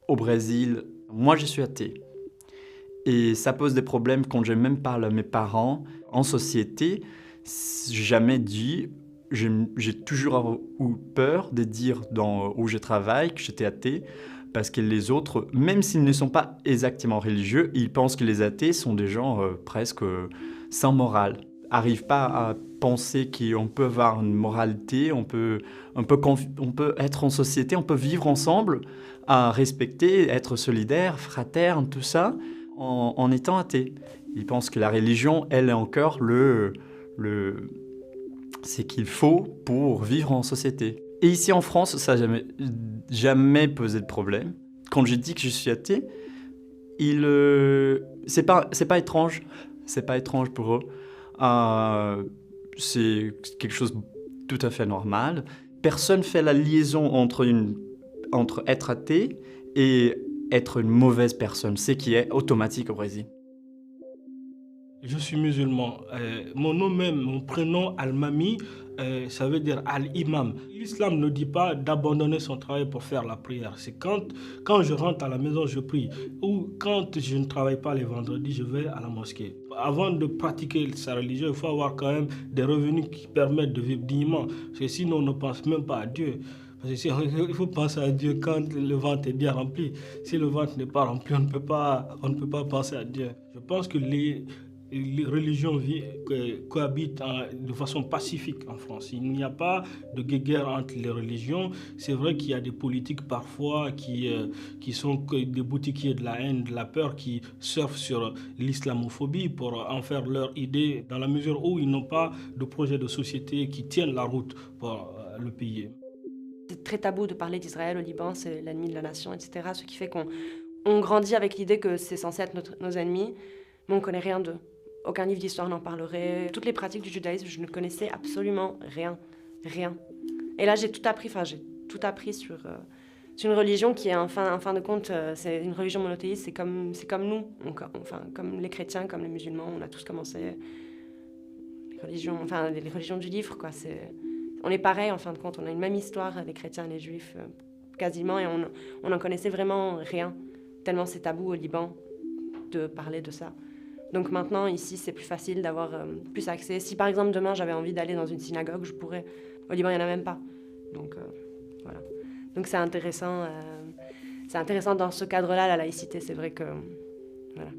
Au Brésil, moi je suis athée. Et ça pose des problèmes quand je même parle à mes parents. En société, j'ai jamais dit, j'ai toujours eu peur de dire où je travaille que j'étais athée, parce que les autres, même s'ils ne sont pas exactement religieux, ils pensent que les athées sont des gens presque sans morale. Arrivent pas à penser qu'on peut avoir une moralité, on peut être en société, on peut vivre ensemble, à respecter, être solidaire, fraterne, tout ça, en étant athée. Ils pensent que la religion, elle est encore c'est qu'il faut pour vivre en société. Et ici en France, ça n'a jamais posé de problème. Quand je dis que je suis athée, c'est pas étrange. C'est pas étrange pour eux. C'est quelque chose de tout à fait normal. Personne fait la liaison entre être athée et être une mauvaise personne. C'est qui est automatique au Brésil. Je suis musulman. Mon nom même, mon prénom Al-Mami, ça veut dire Al-Imam. L'islam ne dit pas d'abandonner son travail pour faire la prière. C'est quand je rentre à la maison, je prie. Ou quand je ne travaille pas les vendredis, je vais à la mosquée. Avant de pratiquer sa religion, il faut avoir quand même des revenus qui permettent de vivre dignement. Parce que sinon, on ne pense même pas à Dieu. Parce que il faut penser à Dieu quand le ventre est bien rempli. Si le ventre n'est pas rempli, on ne peut pas penser à Dieu. Je pense que les religions cohabitent de façon pacifique en France. Il n'y a pas de guerre entre les religions. C'est vrai qu'il y a des politiques parfois qui sont que des boutiquiers de la haine, de la peur, qui surfent sur l'islamophobie pour en faire leur idée dans la mesure où ils n'ont pas de projet de société qui tienne la route pour le pays. C'est très tabou de parler d'Israël au Liban, c'est l'ennemi de la nation, etc. Ce qui fait qu'on grandit avec l'idée que c'est censé être nos ennemis, mais on ne connaît rien d'eux. Aucun livre d'histoire n'en parlerait. Toutes les pratiques du judaïsme, je ne connaissais absolument rien. Rien. Et là, j'ai tout appris sur une religion qui est, en fin de compte, c'est une religion monothéiste, c'est comme nous, comme les chrétiens, comme les musulmans, on a tous commencé les religions du livre, quoi. On est pareil, en fin de compte, on a une même histoire, les chrétiens et les juifs, quasiment, et on n'en connaissait vraiment rien, tellement c'est tabou au Liban de parler de ça. Donc maintenant, ici, c'est plus facile d'avoir plus accès. Si par exemple, demain, j'avais envie d'aller dans une synagogue, je pourrais. Au Liban, il n'y en a même pas. Donc voilà. Donc c'est intéressant dans ce cadre-là, la laïcité, c'est vrai que... Voilà.